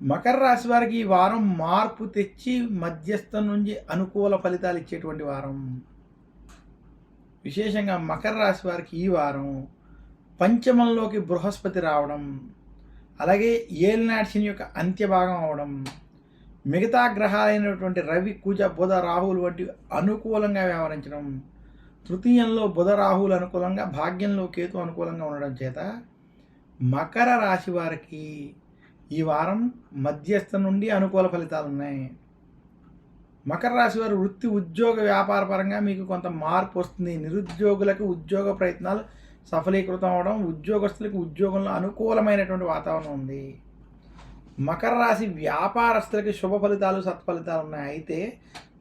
మకర రాశి వారికి ఈ వారం మార్పు తెచ్చి మధ్యస్థం నుంచి అనుకూల ఫలితాలు ఇచ్చేటువంటి వారం. విశేషంగా మకర రాశి వారికి ఈ వారం పంచమంలోకి బృహస్పతి రావడం, అలాగే ఏలినాటి శని యొక్క అంత్యభాగం అవడం, మిగతా గ్రహాలైనటువంటి రవి, కుజ, బుధ, రాహువులు వంటి అనుకూలంగా వ్యవహరించడం, తృతీయంలో బుధ రాహువులు అనుకూలంగా, భాగ్యంలో కేతు అనుకూలంగా ఉండడం చేత మకర రాశి వారికి ఈ వారం మధ్యస్థం నుండి అనుకూల ఫలితాలు ఉన్నాయి. మకర రాశి వారు వృత్తి, ఉద్యోగ, వ్యాపార పరంగా మీకు కొంత మార్పు వస్తుంది. నిరుద్యోగులకు ఉద్యోగ ప్రయత్నాలు సఫలీకృతం అవడం, ఉద్యోగస్తులకు ఉద్యోగంలో అనుకూలమైనటువంటి వాతావరణం ఉంది. మకర రాశి వ్యాపారస్తులకి శుభ ఫలితాలు, సత్ఫలితాలు ఉన్నాయి. అయితే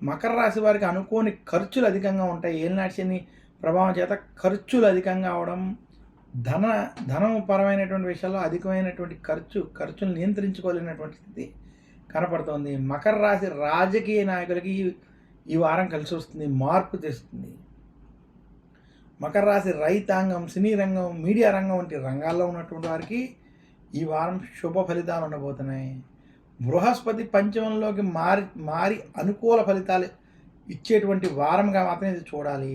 మకర రాశి వారికి అనుకోని ఖర్చులు అధికంగా ఉంటాయి. ఏలినాటి శని ప్రభావం చేత ఖర్చులు అధికంగా అవడం, ధనం పరమైనటువంటి విషయాల్లో అధికమైనటువంటి ఖర్చులు నియంత్రించుకోలేనటువంటి స్థితి కనపడుతోంది. మకర రాశి రాజకీయ నాయకులకి ఈ వారం కలిసి వస్తుంది, మార్పు తెస్తుంది. మకర రాశి రైతాంగం, సినీ రంగం, మీడియా రంగం వంటి రంగాల్లో ఉన్నటువంటి వారికి ఈ వారం శుభ ఫలితాలు ఉండబోతున్నాయి. బృహస్పతి పంచమంలోకి మారి అనుకూల ఫలితాలు ఇచ్చేటువంటి వారంగా మాత్రం ఇది చూడాలి.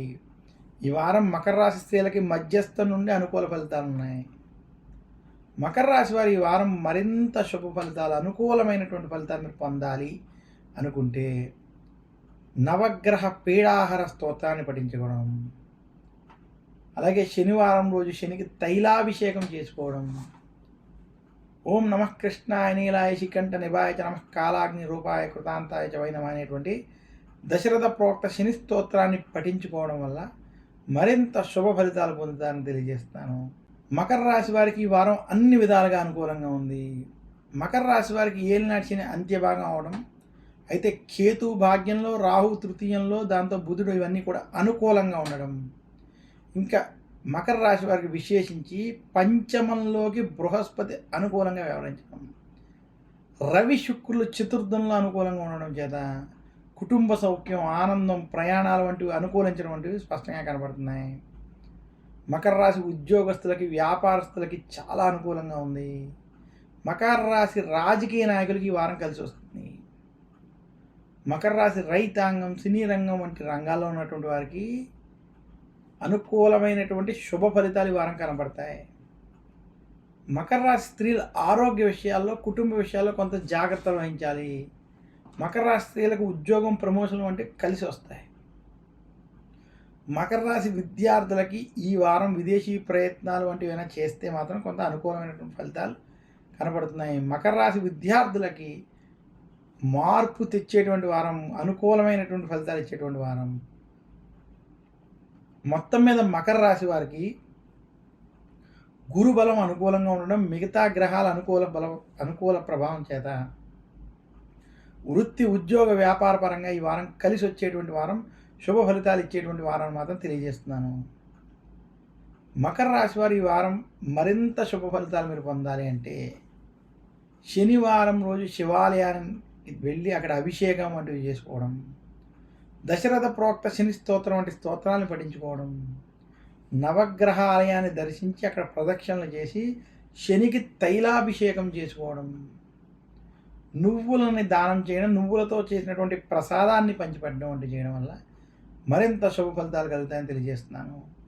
ఈ వారం మకర రాశి స్త్రీలకి మధ్యస్థం నుండి అనుకూల ఫలితాలు ఉన్నాయి. మకర రాశి వారు ఈ వారం మరింత శుభ ఫలితాలు, అనుకూలమైనటువంటి ఫలితాలు మీరు పొందాలి అనుకుంటే నవగ్రహ పీడాహార స్తోత్రాన్ని పఠించుకోవడం, అలాగే శనివారం రోజు శనికి తైలాభిషేకం చేసుకోవడం, ఓం నమః కృష్ణాయ నీలాయ శికంఠ నిభాయ చ నమః కాలాగ్ని రూపాయ కృతాంతాయ చ వై నమః అనేటువంటి దశరథ ప్రోక్త శని స్తోత్రాన్ని పఠించుకోవడం వల్ల మరింత శుభ ఫలితాలు పొందుతారని తెలియజేస్తాను. మకర రాశి వారికి ఈ వారం అన్ని విధాలుగా అనుకూలంగా ఉంది. మకర రాశి వారికి ఏలినాటి శని అంత్యభాగం అవడం, అయితే కేతు భాగ్యంలో, రాహు తృతీయంలో, దాంతో బుధుడు, ఇవన్నీ కూడా అనుకూలంగా ఉండడం, ఇంకా మకర రాశి వారికి విశేషించి పంచమంలోకి బృహస్పతి అనుకూలంగా వ్యవహరించడం, రవి శుక్రులు చతుర్థంలో అనుకూలంగా ఉండడం చేత కుటుంబ సౌఖ్యం, ఆనందం, ప్రయాణాలు వంటివి అనుకూలించడం వంటివి స్పష్టంగా కనబడుతున్నాయి. మకర రాశి ఉద్యోగస్తులకి, వ్యాపారస్తులకి చాలా అనుకూలంగా ఉంది. మకర రాశి రాజకీయ నాయకులకి ఈ వారం కలిసి వస్తుంది. మకర రాశి రైతాంగం, సినీ రంగం వంటి రంగాల్లో ఉన్నటువంటి వారికి అనుకూలమైనటువంటి శుభ ఫలితాలు ఈ వారం కనబడతాయి. మకర రాశి స్త్రీల ఆరోగ్య విషయాల్లో, కుటుంబ విషయాల్లో కొంత జాగ్రత్తలు వహించాలి. మకర రాశి స్త్రీలకు ఉద్యోగం, ప్రమోషన్ వంటివి కలిసి వస్తాయి. మకర రాశి విద్యార్థులకి ఈ వారం విదేశీ ప్రయత్నాలు వంటివి ఏమైనా చేస్తే మాత్రం కొంత అనుకూలమైనటువంటి ఫలితాలు కనబడుతున్నాయి. మకర రాశి విద్యార్థులకి మార్పు తెచ్చేటువంటి వారం, అనుకూలమైనటువంటి ఫలితాలు ఇచ్చేటువంటి వారం. మొత్తం మీద మకర రాశి వారికి గురు బలం అనుకూలంగా ఉండడం, మిగతా గ్రహాల అనుకూల ప్రభావం చేత వృత్తి, ఉద్యోగ, వ్యాపార పరంగా ఈ వారం కలిసి వచ్చేటువంటి వారం, శుభ ఫలితాలు ఇచ్చేటువంటి వారం మాత్రం తెలియజేస్తున్నాను. మకర రాశి వారు ఈ వారం మరింత శుభ ఫలితాలు మీరు పొందాలి అంటే శనివారం రోజు శివాలయానికి వెళ్ళి అక్కడ అభిషేకం వంటివి చేసుకోవడం, దశరథ ప్రోక్త శని స్తోత్రం వంటి స్తోత్రాలను పఠించుకోవడం, నవగ్రహ ఆలయాన్ని దర్శించి అక్కడ ప్రదక్షిణలు చేసి శనికి తైలాభిషేకం చేసుకోవడం, నువ్వులని దానం చేయడం, నువ్వులతో చేసినటువంటి ప్రసాదాన్ని పంచిపెట్టడం వంటి చేయడం వల్ల మరింత శుభ ఫలితాలు కలుగుతాయని తెలియజేస్తున్నాను.